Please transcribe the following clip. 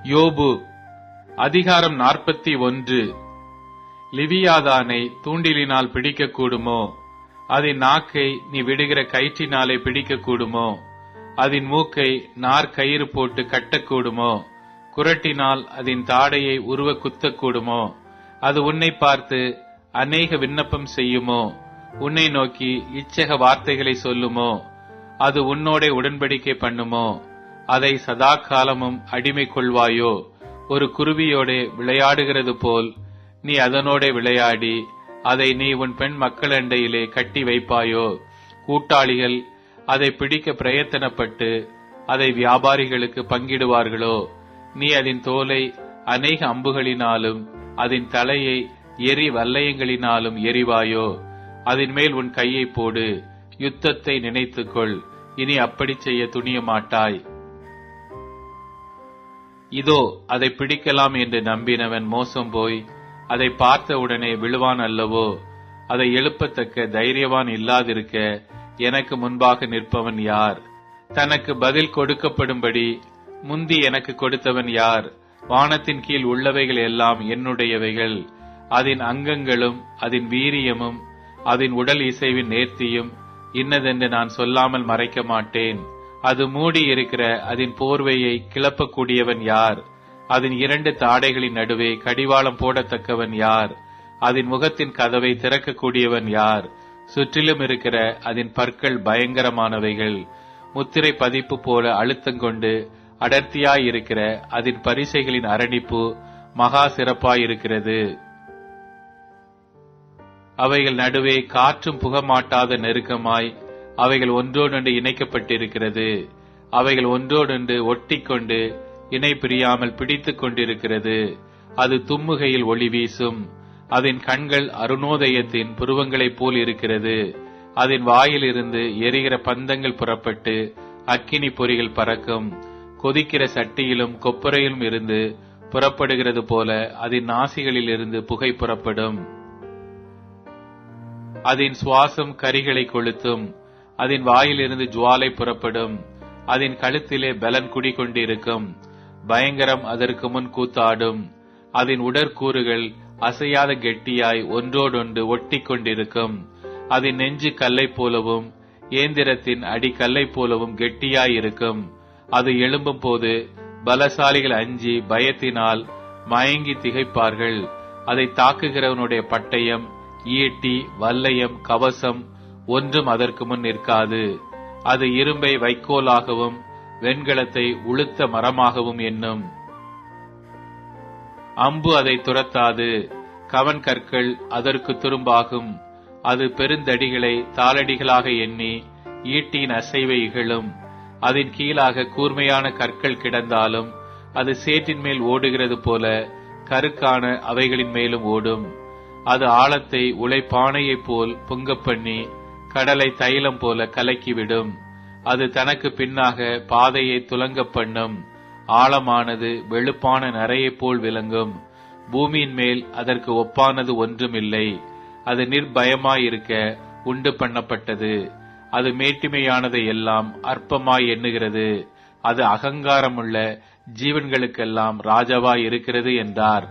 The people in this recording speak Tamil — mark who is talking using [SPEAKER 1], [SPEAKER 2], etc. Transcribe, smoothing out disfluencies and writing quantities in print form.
[SPEAKER 1] யோபு அதிகாரம் 41. லிவியாதானை தூண்டிலினால் பிடிக்கக்கூடுமோ? அதன் நாக்கை நீ விடுகிற கயிற்றினாலே பிடிக்கக்கூடுமோ? அதன் மூக்கை நார்கயிறு போட்டு கட்டக்கூடுமோ? குரட்டினால் அதன் தாடையை உருவ குத்தக்கூடுமோ? அது உன்னை பார்த்து அநேக விண்ணப்பம் செய்யுமோ? உன்னை நோக்கி இச்சக வார்த்தைகளை சொல்லுமோ? அது உன்னோட உடன்படிக்கை பண்ணுமோ? அதை சதா காலமும் அடிமை கொள்வாயோ? ஒரு குருவியோட விளையாடுகிறது போல் நீ அதனோட விளையாடி அதை நீ உன் பெண் மக்களண்டையிலே கட்டி வைப்பாயோ? கூட்டாளிகள் அதை பிடிக்க பிரயத்தனப்பட்டு அதை வியாபாரிகளுக்கு பங்கிடுவார்களோ? நீ அதன் தோலை அநேக அம்புகளினாலும் அதன் தலையை எரி வல்லையங்களினாலும் எரிவாயோ? அதன் மேல் உன் கையை போடு, யுத்தத்தை நினைத்துக்கொள், இனி அப்படி செய்ய துணிய மாட்டாய். இதோ அதை பிடிக்கலாம் என்று நம்பினவன் மோசம் போய் அதை பார்த்தவுடனே விழுவான் அல்லவோ? அதை எழுப்பத்தக்க தைரியவான் இல்லாதிருக்க எனக்கு முன்பாக நிற்பவன் யார்? தனக்கு பதில் கொடுக்கப்படும்படி முந்தி எனக்கு கொடுத்தவன் யார்? வானத்தின் கீழ் உள்ளவைகள் எல்லாம் என்னுடையவைகள். அதன் அங்கங்களும் அதன் வீரியமும் அதன் உடல் இசைவின் நேர்த்தியும் இன்னதென்று நான் சொல்லாமல் மறைக்க மாட்டேன். அது மூடி இருக்கிற அதன் போர்வையை கிளப்பக்கூடியவன் யார்? அதன் 2 தாடைகளின் நடுவே கடிவாளம் போடத்தக்கவன் யார்? அதன் முகத்தின் கதவை திறக்கக்கூடியவன் யார்? சுற்றிலும் இருக்கிற அதன் பற்கள் பயங்கரமானவைகள். முத்திரை பதிப்பு போல அழுத்தங்கொண்டு அடர்த்தியாயிருக்கிற அதன் பரிசைகளின் அரணிப்பு மகா சிறப்பாயிருக்கிறது. அவைகள் நடுவே காற்றும் புகமாட்டாத நெருக்கமாய் அவைகள் ஒன்றோடொன்று இணைக்கப்பட்டிருக்கிறது. அவைகள் ஒன்றோடொன்று ஒட்டிக்கொண்டு இணை பிரியாமல் பிடித்துக் கொண்டிருக்கிறது. அது தும்முகையில் ஒளி வீசும். அதன் கண்கள் அருணோதயத்தின் புருவங்களைப் போல் இருக்கிறது. அதன் வாயிலிருந்து எரிகிற பந்தங்கள் புறப்பட்டு அக்கினி பொறிகள் பறக்கும். கொதிக்கிற சட்டியிலும் கொப்பரையிலும் இருந்து புறப்படுகிறது போல அதன் நாசிகளில் இருந்து புகை புறப்படும். அதன் சுவாசம் கரிகளை கொளுத்தும். அதன் வாயிலிருந்து ஜுவாலை புறப்படும். அதன் கழுத்திலே பலன் குடிகொண்டிருக்கும். பயங்கரம் அதற்கு முன் கூத்தாடும். அதன் உடற்கூறுகள் அசையாத கெட்டியாய் ஒன்றோடொன்று ஒட்டி கொண்டிருக்கும். அதன் நெஞ்சு கல்லை போலவும் ஏந்திரத்தின் அடி கல்லை போலவும் கெட்டியாயிருக்கும். அது எழும்பும் போது பலசாலிகள் அஞ்சி பயத்தினால் மயங்கி திகைப்பார்கள். அதை தாக்குகிறவனுடைய பட்டயம், ஈட்டி, வல்லையம், கவசம் ஒன்றும் அதற்கு முன் நிற்காது. அது இரும்பை வைக்கோலாகவும் வெண்கலத்தை உளுத்த மரமாகவும் எண்ணும். அம்பு அதை துரத்தாது. கவன் கற்கள் அதற்கு துரும்பாகும். அது பெருந்தடிகளை தாளடிகளாக எண்ணி ஈட்டியின் அசைவை இகழும். அதன் கீழாக கூர்மையான கற்கள் கிடந்தாலும் அது சேற்றின் மேல் ஓடுகிறது போல கருக்கான அவைகளின் மேலும் ஓடும். அது ஆழத்தை உலைப்பானையைப் போல் பொங்கப் பண்ணி கடலை தைலம் போல கலக்கிவிடும். அது தனக்கு பின்னாக பாதையை துலங்க பண்ணும். ஆழமானது வெளுப்பான நரையைப் போல் விளங்கும். பூமியின் மேல் அதற்கு ஒப்பானது ஒன்றுமில்லை. அது நிர்பயமாயிருக்க உண்டு பண்ணப்பட்டது. அது மேட்டிமையானதை எல்லாம் அற்பமாய் எண்ணுகிறது. அது அகங்காரமுள்ள ஜீவன்களுக்கெல்லாம் ராஜாவாய் இருக்கிறது என்றார்.